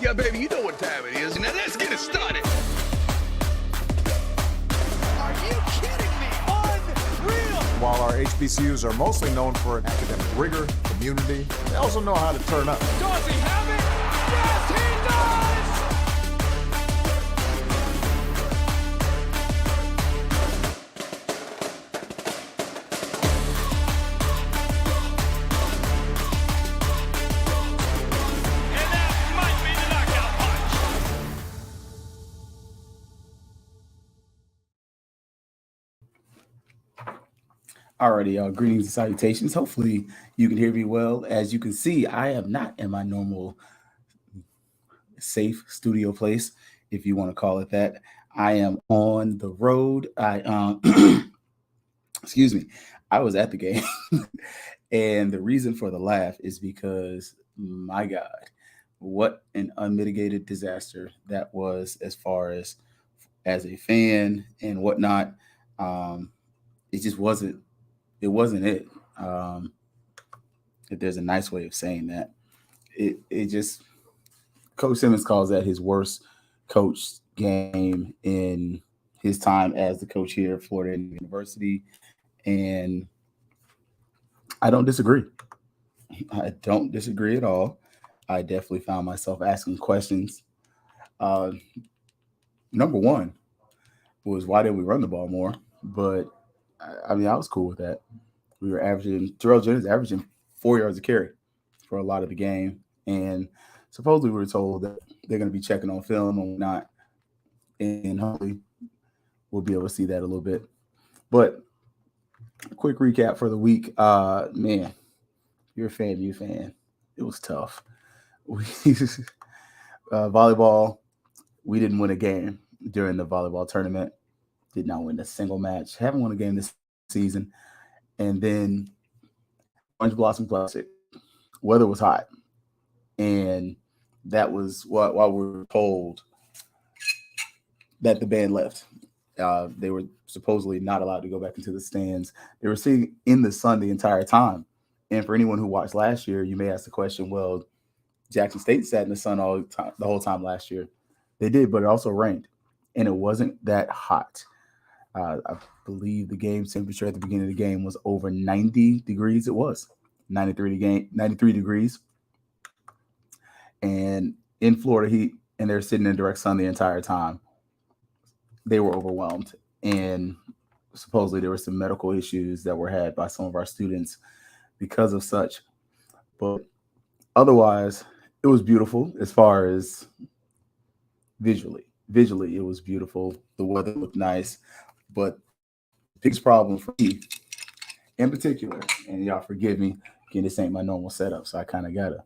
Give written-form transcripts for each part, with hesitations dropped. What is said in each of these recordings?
Yeah, baby, you know what time it is. Now let's get it started. Are you kidding me? Unreal! While our HBCUs are mostly known for academic rigor, community, they also know how to turn up. Does he have it? Yes, he does! And that might be the knockout punch. Alrighty, y'all. Greetings and salutations. Hopefully, you can hear me well. As you can see, I am not in my normal safe studio place, if you want to call it that. I am on the road. Excuse me. I was at the game, and the reason for the laugh is because, my God, what an unmitigated disaster that was, as far as a fan and whatnot. It just wasn't. It wasn't it. If there's a nice way of saying that, it just, Coach Simmons calls that his worst coach game in his time as the coach here at Florida University, and I don't disagree. I don't disagree at all. I definitely found myself asking questions. Uh, Number one was, why did we run the ball more? But I mean, I was cool with that. We were averaging, Terrell Jennings averaging 4 yards a carry for a lot of the game, and supposedly we were told that they're going to be checking on film and whatnot, and hopefully we'll be able to see that a little bit. But quick recap for the week. Man, you're a FAMU fan. It was tough. We, volleyball, we didn't win a game during the volleyball tournament. Did not win a single match. Haven't won a game this season. And then Orange Blossom Classic. Weather was hot. And that was while we were told that the band left. They were supposedly not allowed to go back into the stands. They were sitting in the sun the entire time. And for anyone who watched last year, you may ask the question, well, Jackson State sat in the sun the whole time last year. They did, but it also rained. And it wasn't that hot. I believe the game temperature at the beginning of the game was over 90 degrees. It was 93 degrees. And in Florida heat, and they're sitting in direct sun the entire time. They were overwhelmed. And supposedly there were some medical issues that were had by some of our students because of such. But otherwise, it was beautiful as far as visually. Visually, it was beautiful. The weather looked nice. But the biggest problem for me in particular, and y'all forgive me, again, this ain't my normal setup, so I kind of got to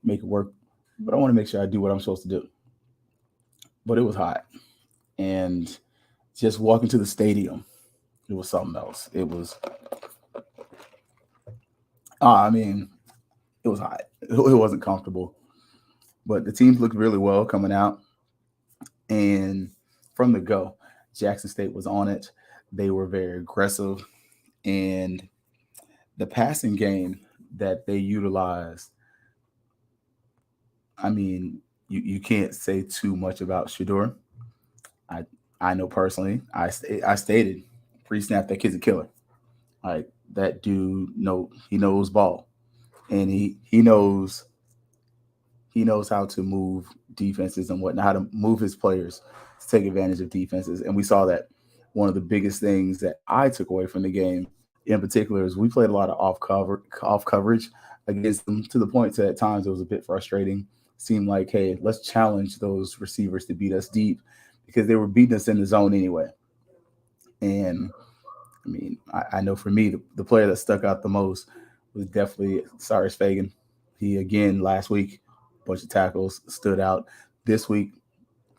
make it work. But I want to make sure I do what I'm supposed to do. But it was hot. And just walking to the stadium, it was something else. It was, I mean, it was hot. It wasn't comfortable. But the teams looked really well coming out. And from the go, Jackson State was on it. They were very aggressive. And the passing game that they utilized, I mean, you can't say too much about Shador. I know personally, I stated pre-snap that kid's a killer. Like, that dude, he knows ball, and he knows how to move defenses and whatnot, how to move his players to take advantage of defenses. And we saw that. One of the biggest things that I took away from the game in particular is we played a lot of off coverage against them, to the point that at times it was a bit frustrating. Seemed like, hey, let's challenge those receivers to beat us deep, because they were beating us in the zone anyway. And I mean, I know for me, the player that stuck out the most was definitely Cyrus Fagan. He, again, last week, bunch of tackles, stood out. This week,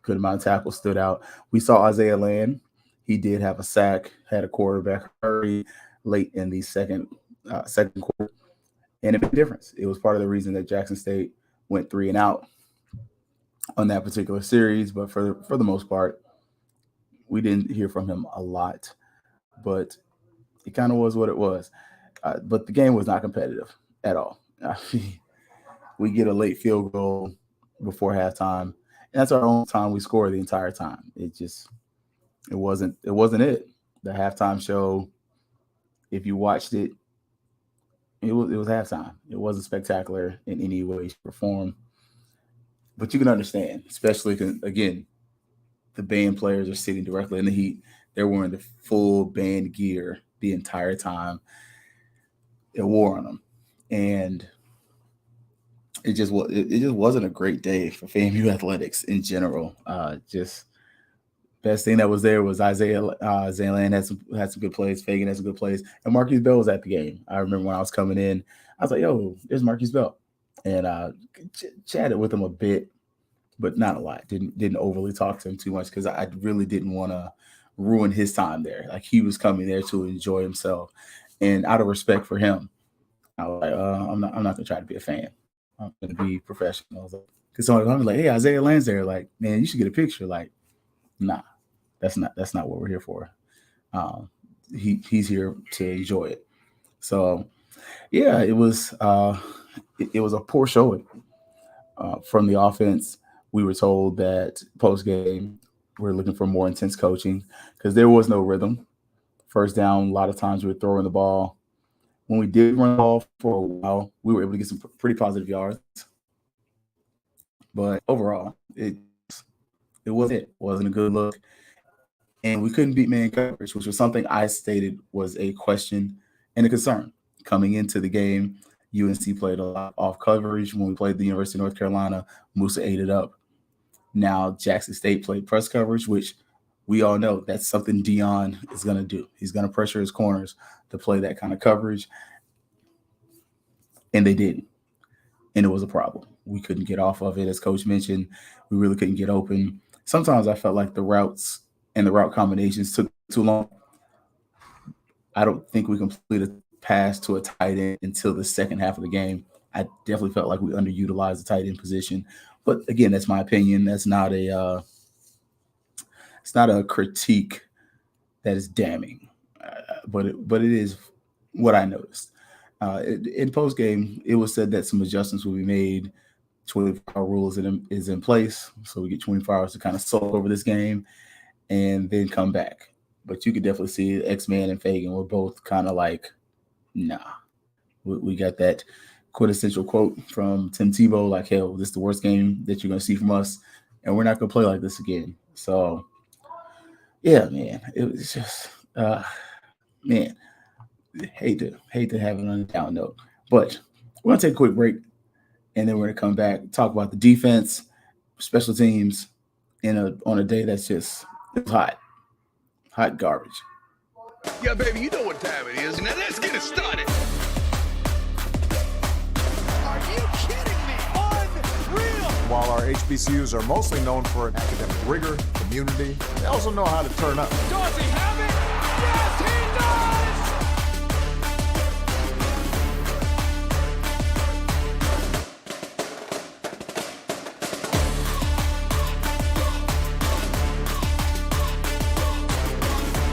good amount of tackles, stood out. We saw Isaiah Land. He did have a sack, had a quarterback hurry late in the second quarter, and it made a difference. It was part of the reason that Jackson State went 3-and-out on that particular series. But for the most part, we didn't hear from him a lot. But it kind of was what it was. But the game was not competitive at all. We get a late field goal before halftime, and that's our only time we scored the entire time. It wasn't it. The halftime show, if you watched it, it was halftime. It wasn't spectacular in any way, shape, or form. But you can understand, especially 'cause, again, the band players are sitting directly in the heat. They're wearing the full band gear the entire time. It wore on them, and it just wasn't a great day for FAMU athletics in general. Just best thing that was there was Isaiah Zaylan had some good plays. Fagan had some good plays, and Marquise Bell was at the game. I remember when I was coming in, I was like, "Yo, there's Marquise Bell," and chatted with him a bit, but not a lot. Didn't overly talk to him too much because I really didn't want to ruin his time there. Like he was coming there to enjoy himself, and out of respect for him, I was like, I'm not gonna try to be a fan. I'm gonna be professional. Because somebody was like, "Hey, Isaiah Land's there." Like, man, you should get a picture. Like, nah, that's not what we're here for. Um, he's here to enjoy it. So yeah, it was a poor showing from the offense. We were told that post game we're looking for more intense coaching because there was no rhythm. First down, a lot of times we were throwing the ball. When we did run the ball for a while, we were able to get some pretty positive yards. But overall, it wasn't a good look, and we couldn't beat man coverage, which was something I stated was a question and a concern coming into the game. UNC played a lot off coverage when we played the University of North Carolina. Musa ate it up. Now Jackson State played press coverage, which we all know that's something Dion is going to do. He's going to pressure his corners to play that kind of coverage, and they didn't. And it was a problem. We couldn't get off of it, as Coach mentioned. We really couldn't get open. Sometimes I felt like the routes and the route combinations took too long. I don't think we completed a pass to a tight end until the second half of the game. I definitely felt like we underutilized the tight end position. But again, that's my opinion. That's not it's not a critique that is damning, but it is what I noticed. In post game, it was said that some adjustments will be made. 24-hour rule is in place, so we get 24 hours to kind of soak over this game and then come back. But you could definitely see X-Man and Fagan were both kind of like, nah. We got that quintessential quote from Tim Tebow, like, hell, this is the worst game that you're going to see from us, and we're not going to play like this again. So, yeah, man, it was just, man, hate to have it on a down note. But we're going to take a quick break, and then we're going to come back, talk about the defense, special teams, on a day that's just hot garbage. Yeah, baby, you know what time it is. Now let's get it started. Are you kidding me? Unreal. While our HBCUs are mostly known for academic rigor, community, they also know how to turn up. Does he have it? Yes, he does!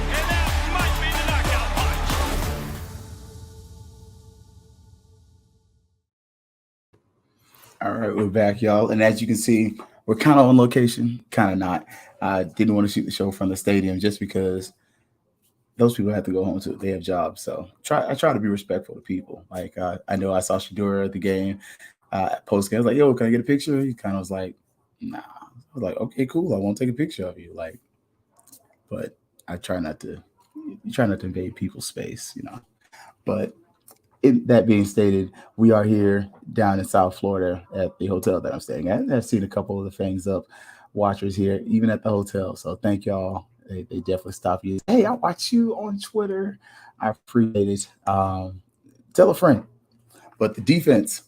And that might be the knockout punch. All right, we're back, y'all. And as you can see, we're kind of on location, kind of not. I didn't want to shoot the show from the stadium just because those people have to go home too. They have jobs. So I try to be respectful to people. Like I know I saw Shadura at the game. Post game, I was like, "Yo, can I get a picture?" He kind of was like, "Nah." I was like, "Okay, cool. I won't take a picture of you." Like, but I try not to. You try not to invade people's space, you know. But that being stated, we are here down in South Florida at the hotel that I'm staying at. I've seen a couple of the Fangs Up watchers here, even at the hotel. So thank y'all. They definitely stop you. Hey, I watch you on Twitter. I appreciate it. Tell a friend. But the defense,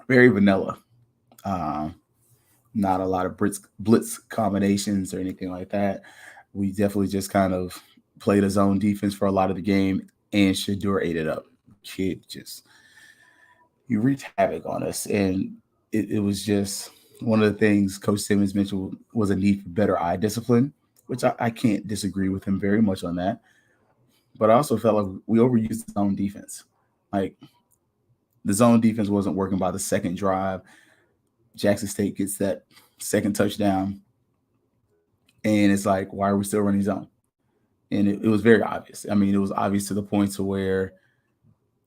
very vanilla. Um, Not a lot of blitz combinations or anything like that. We definitely just kind of played a zone defense for a lot of the game, and Shadur ate it up. Kid just he wreaked havoc on us, and it was just one of the things Coach Simmons mentioned was a need for better eye discipline, which I can't disagree with him very much on that. But I also felt like we overused the zone defense. Like the zone defense wasn't working by the second drive. Jackson State gets that second touchdown, and it's like, why are we still running zone? And it was very obvious. I mean, it was obvious to the point to where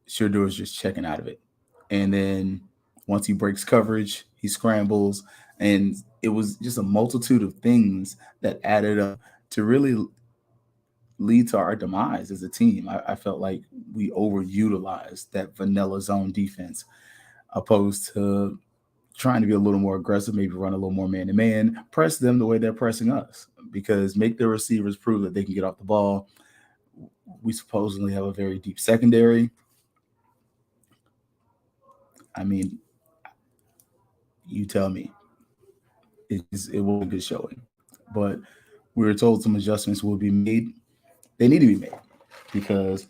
Shador is just checking out of it. And then once he breaks coverage, he scrambles. And it was just a multitude of things that added up to really lead to our demise as a team. I felt like we overutilized that vanilla zone defense opposed to trying to be a little more aggressive, maybe run a little more man to man, press them the way they're pressing us, because make the receivers prove that they can get off the ball. We supposedly have a very deep secondary. I mean, you tell me. It was a good showing. But we were told some adjustments will be made. They need to be made because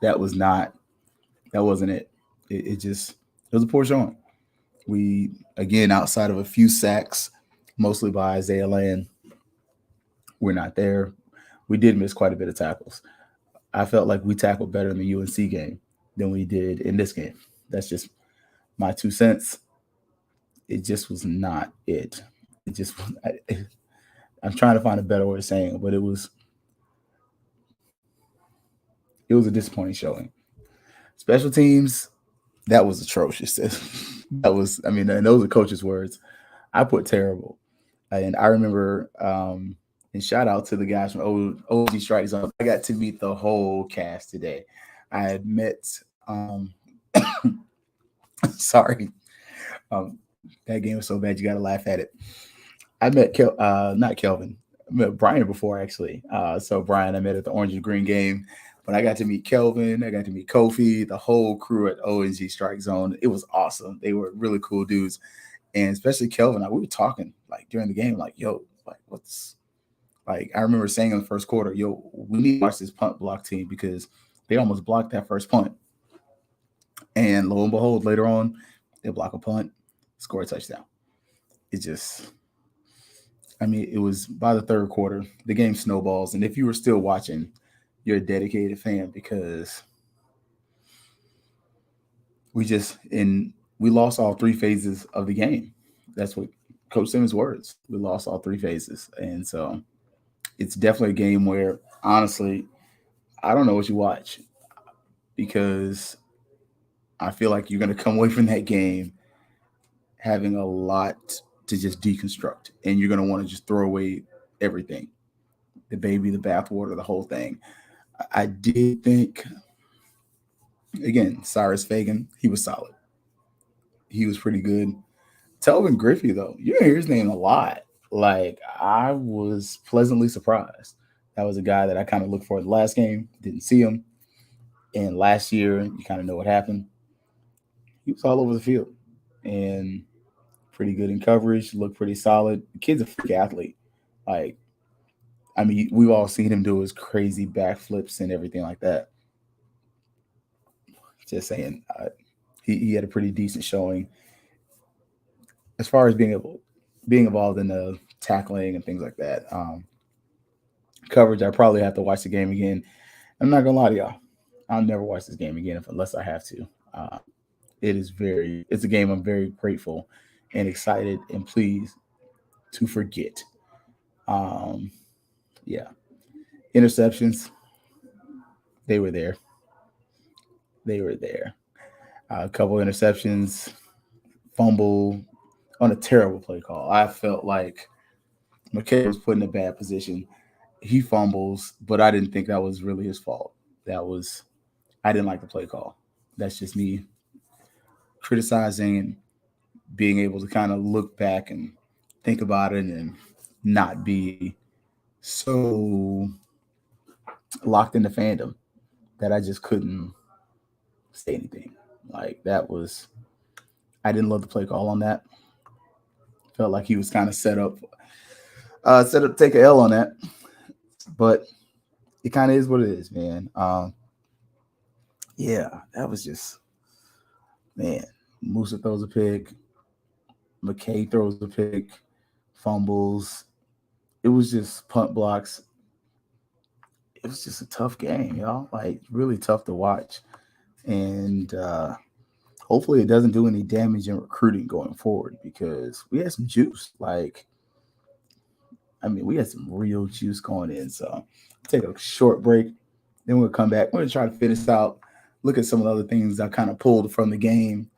that wasn't it. It was a poor showing. We, again, outside of a few sacks, mostly by Isaiah Land, we're not there. We did miss quite a bit of tackles. I felt like we tackled better in the UNC game than we did in this game. That's just my 2 cents. It just was not it. It just I'm trying to find a better way of saying it, but it was a disappointing showing. Special teams, that was atrocious. That was, I mean, and those are coach's words. I put terrible. And I remember, and shout out to the guys from OG Strikes Zone. I got to meet the whole cast today. I had met, sorry, um, that game was so bad you got to laugh at it. I met not Kelvin. I met Brian before actually. So Brian, I met at the Orange and Green game, but I got to meet Kelvin. I got to meet Kofi, the whole crew at ONG Strike Zone. It was awesome. They were really cool dudes, and especially Kelvin. We were talking like during the game, like, yo, like what's like. I remember saying in the first quarter, yo, we need to watch this punt block team because they almost blocked that first punt, and lo and behold, later on, they block a punt, score a touchdown. It just I mean, it was by the third quarter, the game snowballs. And if you were still watching, you're a dedicated fan because we lost all three phases of the game. That's what Coach Simmons' words. We lost all three phases. And so it's definitely a game where honestly, I don't know what you watch because I feel like you're gonna come away from that game having a lot to just deconstruct. And you're gonna want to just throw away everything. The baby, the bathwater, the whole thing. I did think, again, Cyrus Fagan, he was solid. He was pretty good. Telvin Griffey, though, you hear his name a lot. Like, I was pleasantly surprised. That was a guy that I kind of looked for in the last game, didn't see him. And last year, you kind of know what happened. He was all over the field and pretty good in coverage, looked pretty solid. The kid's a freak athlete. Like, I mean, we've all seen him do his crazy backflips and everything like that. Just saying, he had a pretty decent showing as far as being involved in the tackling and things like that. Coverage, I probably have to watch the game again. I'm not gonna lie to y'all, I'll never watch this game again unless I have to. It's a game I'm very grateful and excited and pleased to forget. Um, yeah, interceptions, they were there. They were there. A couple interceptions, fumble on a terrible play call. I felt like McKay was put in a bad position. He fumbles, but I didn't think that was really his fault. I didn't like the play call. That's just me criticizing and being able to kind of look back and think about it and not be so locked into fandom that I just couldn't say anything. Like I didn't love the play call on that. Felt like he was kind of set up to take a L on that, but it kind of is what it is, man. Yeah, that was just, man. Musa throws a pick, McKay throws a pick, fumbles. It was just punt blocks. It was just a tough game, y'all. Like really tough to watch, and hopefully it doesn't do any damage in recruiting going forward because we had some juice. We had some real juice going in. So take a short break. Then we'll come back. We're going to try to finish out, look at some of the other things I kind of pulled from the game.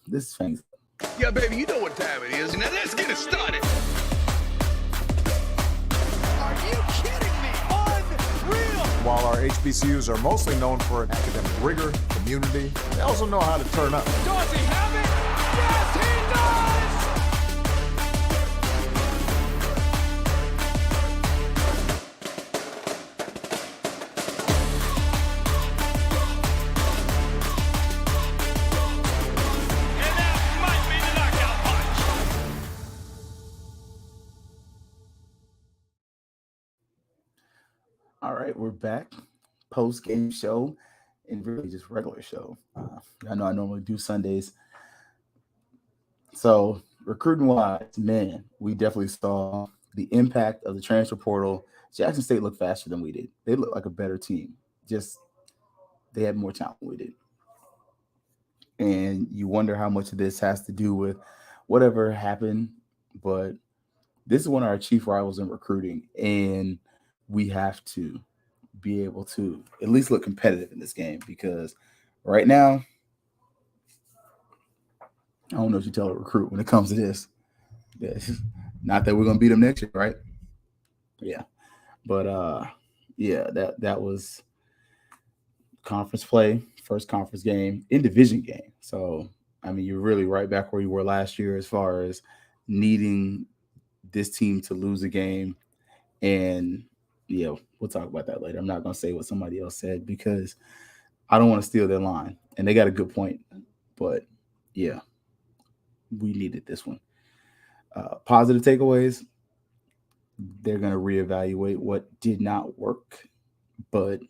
This thing's. Yeah, baby, you know what time it is. Now let's get it started. Are you kidding me? Unreal! While our HBCUs are mostly known for academic rigor, community, they also know how to turn up. Does he have it? Yes, he does! And that might be the knockout punch. All right, we're back. Post game show and really just regular show. I know I normally do Sundays. So recruiting wise, man, we definitely saw the impact of the transfer portal. Jackson State looked faster than we did. They looked like a better team. Just they had more talent than we did. And you wonder how much of this has to do with whatever happened. But this is one of our chief rivals in recruiting, and we have to be able to at least look competitive in this game because right now, I don't know what you tell a recruit when it comes to this. Not that we're gonna beat them next year, right? Yeah, but yeah, that was conference play, first conference game in division game. So you're really right back where you were last year as far as needing this team to lose a game. And we'll talk about that later. I'm not gonna say what somebody else said because I don't want to steal their line, and they got a good point. But yeah, we needed this one. Positive takeaways. They're going to reevaluate what did not work. But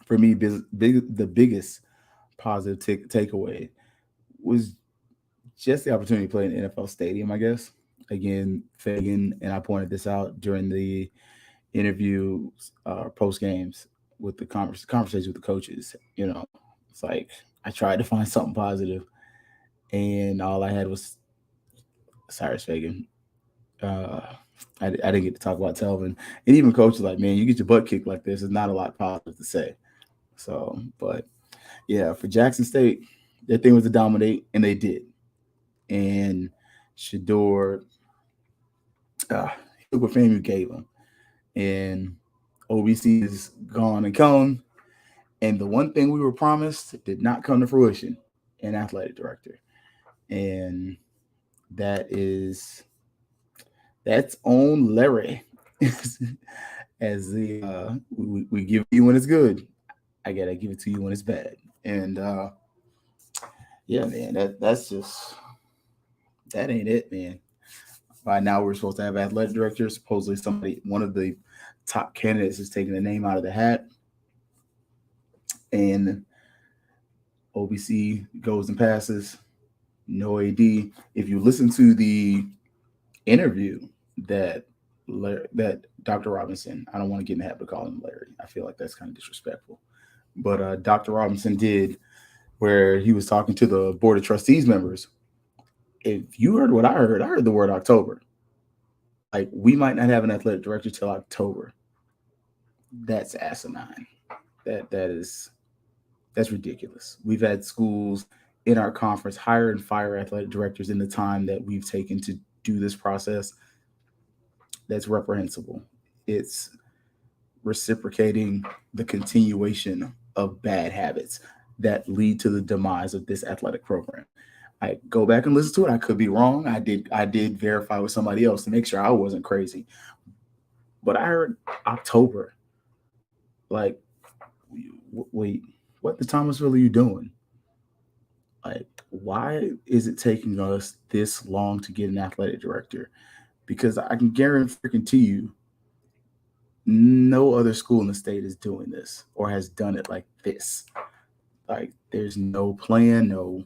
for me, the biggest positive takeaway was just the opportunity to play in an NFL stadium, I guess. Again, Fagan, and I pointed this out during the interviews, post games with the conversations with the coaches. It's like I tried to find something positive, and all I had was Cyrus Fagan. I didn't get to talk about Telvin, and even coaches like, man, you get your butt kicked like this. There's not a lot positive to say. So, but yeah, for Jackson State, their thing was to dominate, and they did. And Shador, look what FAMU gave him, and OBC is gone and gone. And the one thing we were promised did not come to fruition: an athletic director, and that's on Larry. As we give you when it's good, I gotta give it to you when it's bad. And yeah, man, that's just that ain't it, man. By now we're supposed to have athletic director. Supposedly one of the top candidates is taking the name out of the hat, and OBC goes and passes. No AD. If you listen to the interview that Dr. Robinson, I don't want to get in the habit of calling him Larry. I feel like that's kind of disrespectful. But Dr. Robinson did, where he was talking to the Board of Trustees members. If you heard what I heard the word October. Like, we might not have an athletic director till October. That's asinine. That's ridiculous. We've had schools in our conference hire and fire athletic directors in the time that we've taken to do this process. That's reprehensible. It's reciprocating the continuation of bad habits that lead to the demise of this athletic program. I go back and listen to it. I could be wrong. I did verify with somebody else to make sure I wasn't crazy. But I heard October. Like, wait, what the Thomasville are you doing? Like, why is it taking us this long to get an athletic director? Because I can guarantee you, no other school in the state is doing this or has done it like this. Like, there's no plan. No,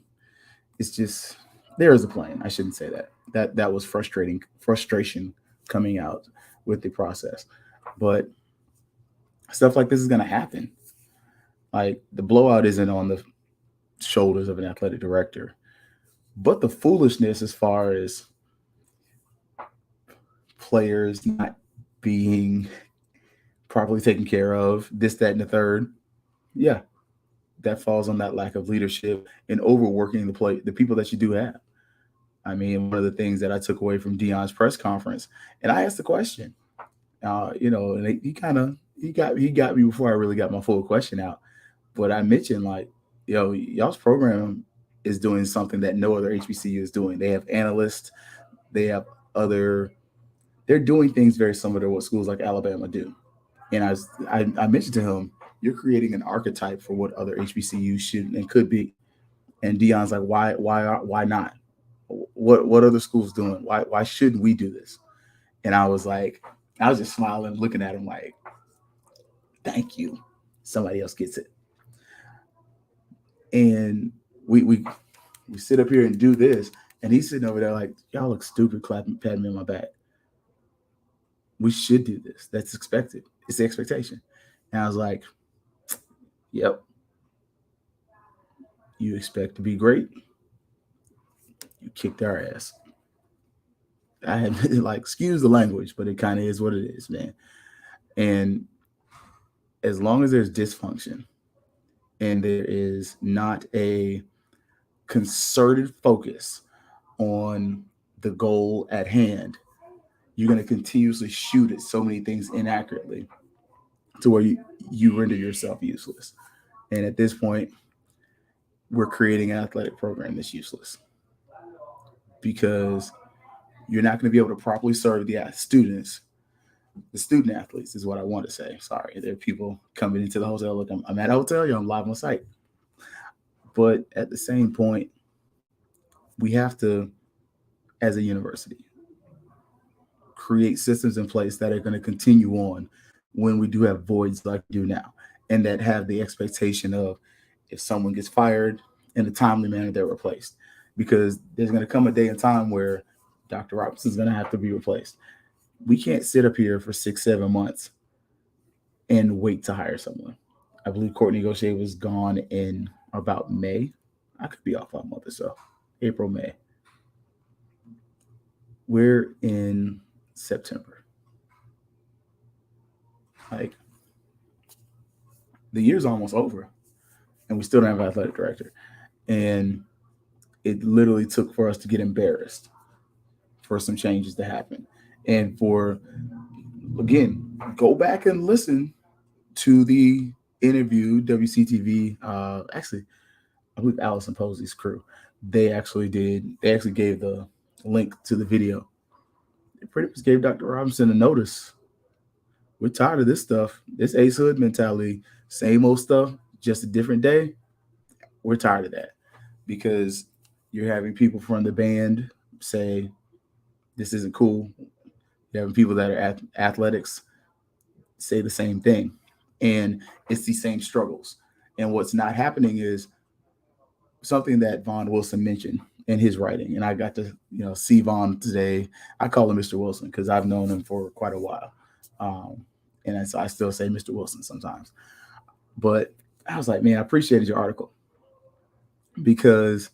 it's just there is a plan. I shouldn't say that. That was frustration coming out with the process. But stuff like this is going to happen. Like, the blowout isn't on shoulders of an athletic director. But the foolishness as far as players not being properly taken care of, this, that, and the third, yeah, that falls on that lack of leadership and overworking the people that you do have. I mean, one of the things that I took away from Dion's press conference, and I asked the question, and he got me before I really got my full question out. But I mentioned, like, y'all's program is doing something that no other HBCU is doing. They have analysts, they have they're doing things very similar to what schools like Alabama do. And I mentioned to him, you're creating an archetype for what other HBCUs should and could be. And Dion's like, why not? What other schools doing? Why shouldn't we do this? And I was just smiling, looking at him like, thank you. Somebody else gets it. And we sit up here and do this, and he's sitting over there like, y'all look stupid, patting me on my back. We should do this. That's expected. It's the expectation. And I was like, yep. You expect to be great. You kicked our ass. I had like, excuse the language, but it kind of is what it is, man. And as long as there's dysfunction and there is not a concerted focus on the goal at hand, you're going to continuously shoot at so many things inaccurately to where you render yourself useless. And at this point, we're creating an athletic program that's useless because you're not going to be able to properly serve the students. The student athletes is what I want to say. Sorry, there are people coming into the hotel. Look, I'm at a hotel. I'm live on site. But at the same point, we have to, as a university, create systems in place that are going to continue on when we do have voids like we do now, and that have the expectation of, if someone gets fired, in a timely manner, they're replaced. Because there's going to come a day and time where Dr. Robinson's going to have to be replaced. We can't sit up here for 6-7 months and wait to hire someone. I believe Courtney Gaucher was gone in about May. I could be off by a month or so. April, May. We're in September. Like, the year's almost over, and we still don't have an athletic director. And it literally took for us to get embarrassed for some changes to happen. And for, again, go back and listen to the interview, WCTV, actually, I believe Allison Posey's crew, they actually gave the link to the video. They pretty much gave Dr. Robinson a notice. We're tired of this stuff. This Ace Hood mentality, same old stuff, just a different day. We're tired of that because you're having people from the band say, this isn't cool. You're having people that are athletics say the same thing. And it's the same struggles. And what's not happening is something that Vaughn Wilson mentioned in his writing. And I got to, see Vaughn today. I call him Mr. Wilson because I've known him for quite a while. And so I still say Mr. Wilson sometimes. But I was like, man, I appreciated your article because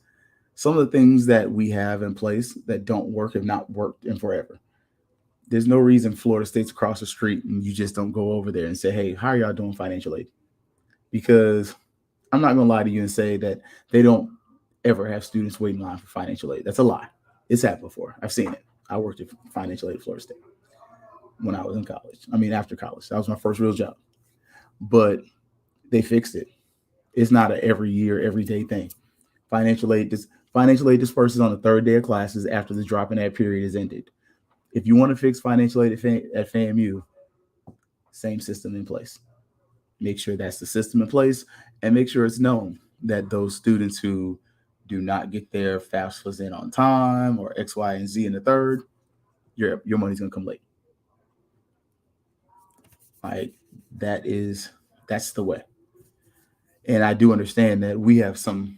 some of the things that we have in place that don't work have not worked in forever. There's no reason Florida State's across the street and you just don't go over there and say, hey, how are y'all doing financial aid? Because I'm not going to lie to you and say that they don't ever have students waiting in line for financial aid. That's a lie. It's happened before. I've seen it. I worked at financial aid at Florida State when I was in college. I mean, after college. That was my first real job. But they fixed it. It's not an every year, everyday thing. Financial aid disperses on the third day of classes after the drop in that period is ended. If you want to fix financial aid at FAMU, same system in place. Make sure that's the system in place and make sure it's known that those students who do not get their FAFSAs in on time or X, Y, and Z in the third, your money's going to come late. Like, that's the way. And I do understand that we have some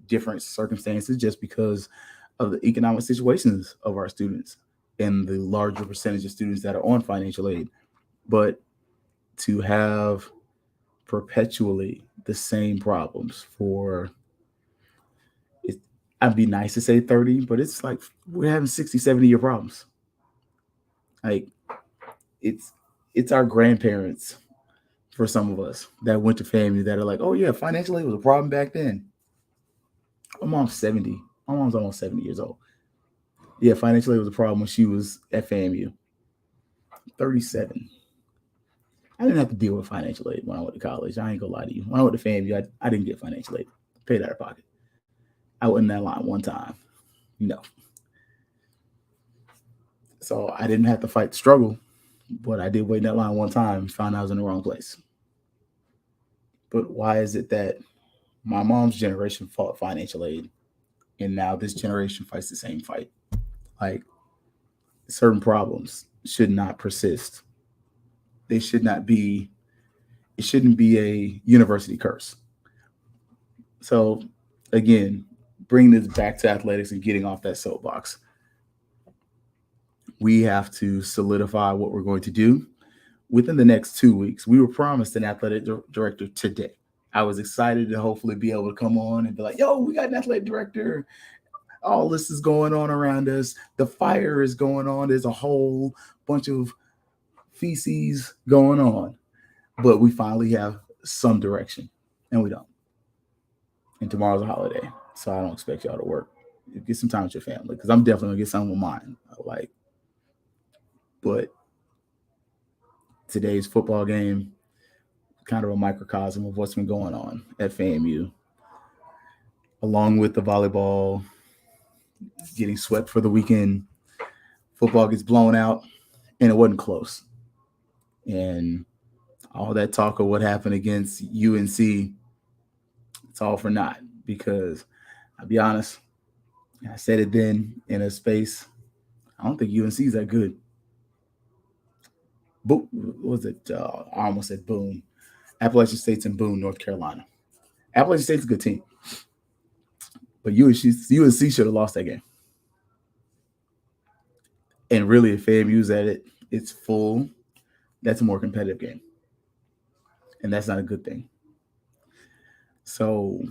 different circumstances just because of the economic situations of our students and the larger percentage of students that are on financial aid. But to have perpetually the same problems for I'd be nice to say 30, but it's like we're having 60, 70-year problems. Like it's it's our grandparents for some of us that went to FAMU that are like, oh yeah, financial aid was a problem back then. My mom's 70. My mom's almost 70 years old. Yeah, financial aid was a problem when she was at FAMU. 37. I didn't have to deal with financial aid when I went to college. I ain't gonna lie to you. When I went to FAMU, I didn't get financial aid. Paid out of pocket. I went in that line one time. No. So I didn't have to fight the struggle, but I did wait in that line one time and found I was in the wrong place. But why is it that my mom's generation fought financial aid and now this generation fights the same fight? Like certain problems should not persist. They should not be, it shouldn't be a university curse. So again, bring this back to athletics and getting off that soapbox. We have to solidify what we're going to do within the next 2 weeks. We were promised an athletic director today. I was excited to hopefully be able to come on and be like, yo, we got an athletic director. All this is going on around us. The fire is going on. There's a whole bunch of feces going on. But we finally have some direction, and we don't. And tomorrow's a holiday, so I don't expect y'all to work. Get some time with your family, because I'm definitely gonna get some with mine. But today's football game, kind of a microcosm of what's been going on at FAMU, along with the volleyball getting swept for the weekend. Football gets blown out, and it wasn't close. And all that talk of what happened against UNC, it's all for naught, because I'll be honest, I said it then in a space, I don't think UNC is that good. What was it? I almost said Boone. Appalachian State's in Boone, North Carolina. Appalachian State's a good team, but UNC should have lost that game. And really, if FAMU's at it's full, that's a more competitive game, and that's not a good thing. So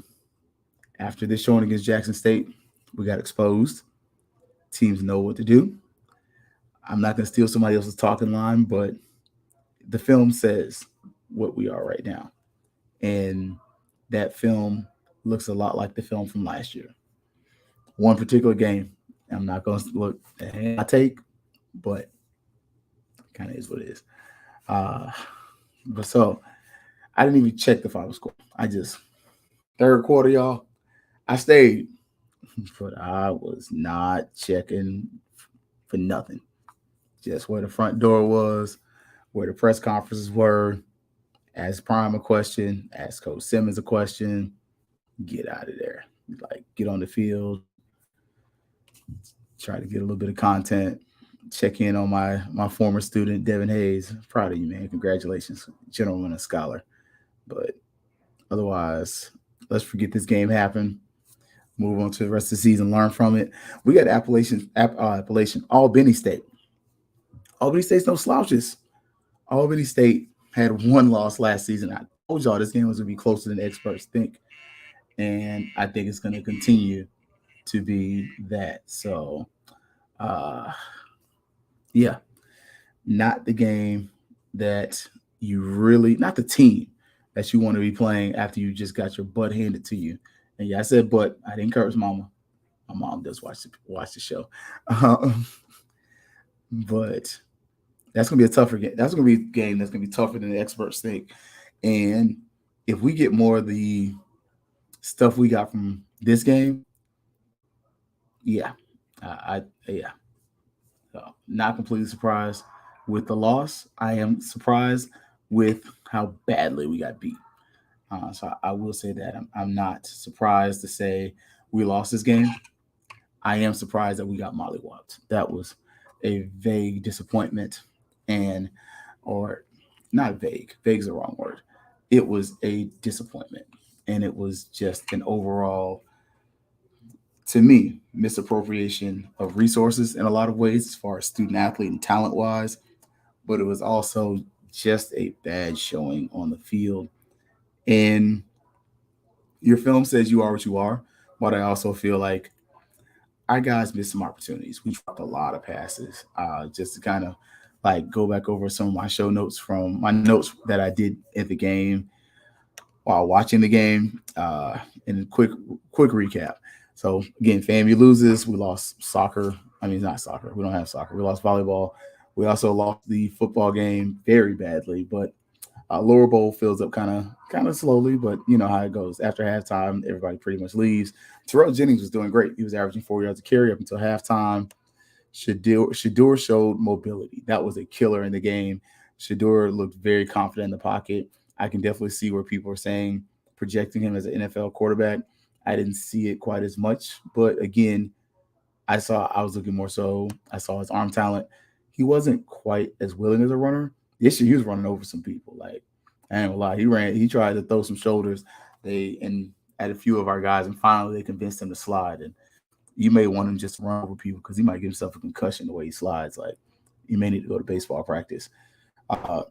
after this showing against Jackson State, we got exposed. Teams know what to do. I'm not going to steal somebody else's talking line, but the film says what we are right now. And that film looks a lot like the film from last year. One particular game, I'm not going to look at my take, but kind of is what it is. But so I didn't even check the final score. I just, third quarter, y'all, I stayed, but I was not checking for nothing. Just where the front door was, where the press conferences were. Ask Prime a question, ask Coach Simmons a question, get out of there. Like, get on the field, try to get a little bit of content, check in on my former student, Devin Hayes. Proud of you, man. Congratulations, gentleman and scholar. But otherwise, let's forget this game happened. Move on to the rest of the season, learn from it. We got Appalachian, Albany State. Albany State's no slouches. Albany State had one loss last season. I told y'all this game was going to be closer than experts think. And I think it's going to continue to be that. So, yeah, not the game that you really, not the team that you want to be playing after you just got your butt handed to you. And yeah, I said but. I didn't curse mama. My mom does watch the show. But that's going to be a tougher game. That's going to be a game that's going to be tougher than the experts think. And if we get more of the stuff we got from this game, yeah, yeah. So, not completely surprised with the loss. I am surprised with how badly we got beat. So I will say that I'm not surprised to say we lost this game. I am surprised that we got Molly Woppin. That was a vague disappointment, or not vague. Vague's the wrong word. It was a disappointment, and it was just an overall, to me, misappropriation of resources in a lot of ways, as far as student athlete and talent wise. But it was also just a bad showing on the field. And your film says you are what you are, but I also feel like our guys missed some opportunities. We dropped a lot of passes. Just to kind of like go back over some of my show notes from my notes that I did at the game while watching the game. And a quick recap. So again, FAMU loses. We lost soccer. I mean, not soccer. We don't have soccer. We lost volleyball. We also lost the football game very badly, but lower bowl fills up kind of slowly, but you know how it goes. After halftime, everybody pretty much leaves. Terrell Jennings was doing great. He was averaging 4 yards a carry up until halftime. Shador showed mobility. That was a killer in the game. Shador looked very confident in the pocket. I can definitely see where people are saying projecting him as an NFL quarterback. I didn't see it quite as much, but again, I was looking more so. I saw his arm talent. He wasn't quite as willing as a runner. This year he was running over some people. Like I ain't gonna lie, he tried to throw some shoulders. They and at a few of our guys, and finally they convinced him to slide. And you may want him just to run over people because he might give himself a concussion the way he slides. Like you may need to go to baseball practice. Uh,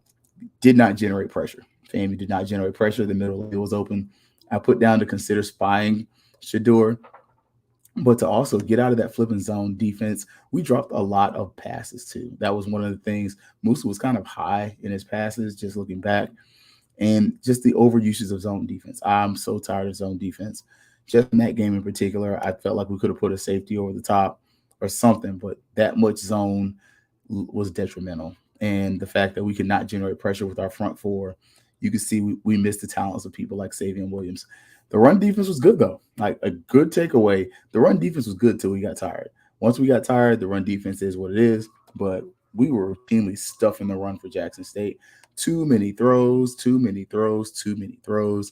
did not generate pressure. FAMU did not generate pressure. The middle lane was open. I put down to consider spying Shador, but to also get out of that flipping zone defense, we dropped a lot of passes too. That was one of the things. Musa was kind of high in his passes, just looking back, and just the overuses of zone defense. I'm so tired of zone defense. Just in that game in particular, I felt like we could have put a safety over the top or something, but that much zone was detrimental. And the fact that we could not generate pressure with our front four, you can see we missed the talents of people like Savion Williams. The run defense was good though. Like a good takeaway. The run defense was good till we got tired. Once we got tired, the run defense is what it is. But we were routinely stuffing the run for Jackson State. Too many throws, too many throws, too many throws.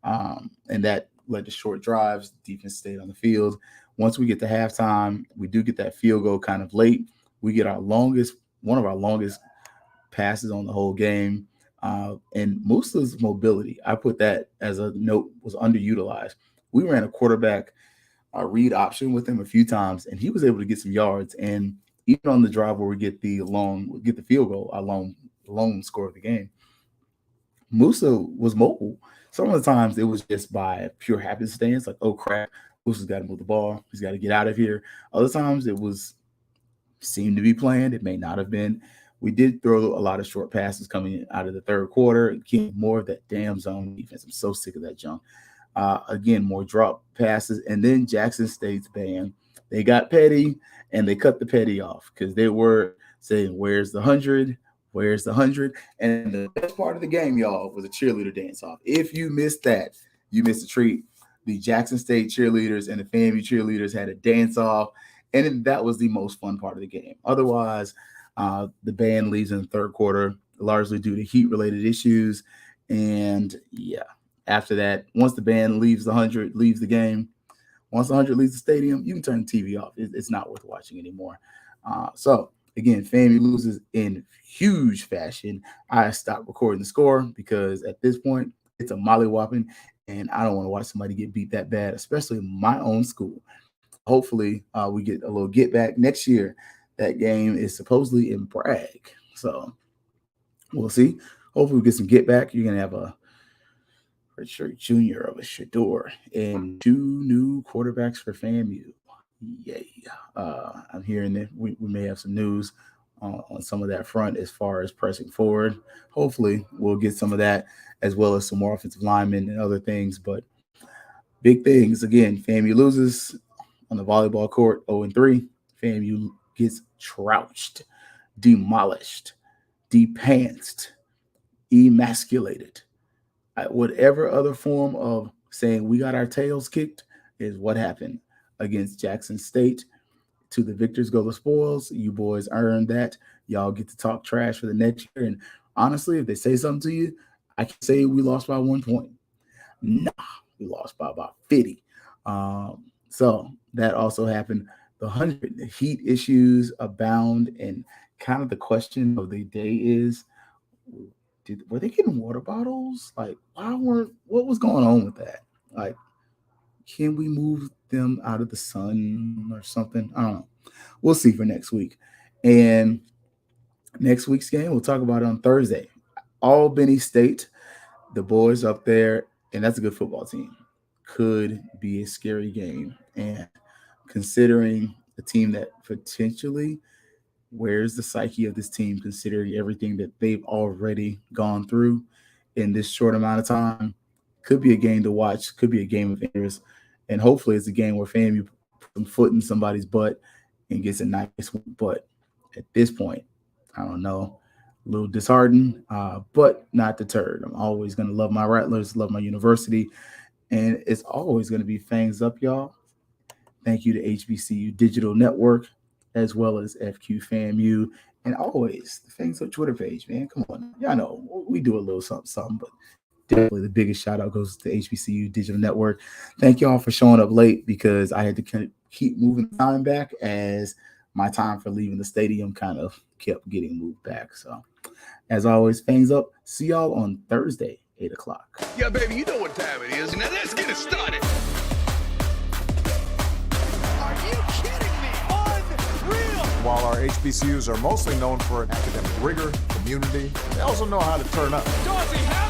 And that led to short drives. Defense stayed on the field. Once we get to halftime, we do get that field goal kind of late. We get one of our longest passes on the whole game. And Musa's mobility, I put that as a note, was underutilized. We ran a quarterback read option with him a few times, and he was able to get some yards. And even on the drive where we get the field goal, our lone score of the game, Musa was mobile. Some of the times it was just by pure happenstance, like, oh crap, Musa's got to move the ball. He's got to get out of here. Other times it was seemed to be planned. It may not have been. We did throw a lot of short passes coming out of the third quarter. Again, more of that damn zone defense. I'm so sick of that junk. Again, more drop passes. And then Jackson State's band, they got petty and they cut the petty off because they were saying, where's the 100? Where's the 100? And the best part of the game, y'all, was a cheerleader dance off. If you missed that, you missed a treat. The Jackson State cheerleaders and the FAMU cheerleaders had a dance off, and that was the most fun part of the game. Otherwise, the band leaves in the third quarter, largely due to heat-related issues. And yeah, after that, once the band leaves the game, once the 100 leaves the stadium, you can turn the TV off. It's not worth watching anymore. So again, FAMU loses in huge fashion. I stopped recording the score because at this point, it's a Molly Woppin, and I don't want to watch somebody get beat that bad, especially my own school. Hopefully, we get a little get back next year. That game is supposedly in Bragg, so we'll see. Hopefully, we get some get back. You're gonna have a redshirt junior of a Shador and 2 new quarterbacks for FAMU. Yay! I'm hearing that we may have some news on some of that front as far as pressing forward. Hopefully, we'll get some of that as well as some more offensive linemen and other things. But big things again. FAMU loses on the volleyball court 0-3. FAMU gets trounced, demolished, depantsed, emasculated. Whatever other form of saying we got our tails kicked is what happened against Jackson State. To the victors go the spoils. You boys earned that. Y'all get to talk trash for the next year. And honestly, if they say something to you, I can say we lost by 1 point. Nah, we lost by about 50. So that also happened. The heat issues abound, and kind of the question of the day is, were they getting water bottles? Like, what was going on with that? Like, can we move them out of the sun or something? I don't know. We'll see for next week. And next week's game, we'll talk about it on Thursday. Albany State, the boys up there, and that's a good football team. Could be a scary game. And considering a team that potentially, where's the psyche of this team considering everything that they've already gone through in this short amount of time? Could be a game to watch, could be a game of interest, and hopefully it's a game where FAMU puts some foot in somebody's butt and gets a nice one. But at this point, I don't know, a little disheartened, but not deterred. I'm always going to love my Rattlers, love my university, and it's always going to be fangs up, y'all. Thank you to HBCU Digital Network, as well as FQ FAMU, and always the Fangs Up Twitter page, man. Come on. Y'all know we do a little something, but definitely the biggest shout out goes to HBCU Digital Network. Thank y'all for showing up late because I had to keep moving time back as my time for leaving the stadium kind of kept getting moved back. So, as always, Fangs Up. See y'all on Thursday, 8 o'clock. Yeah, baby, you know what time it is. Now let's get it started. Are you kidding me? Unreal. While our HBCUs are mostly known for academic rigor, community, they also know how to turn up. Dorsey, how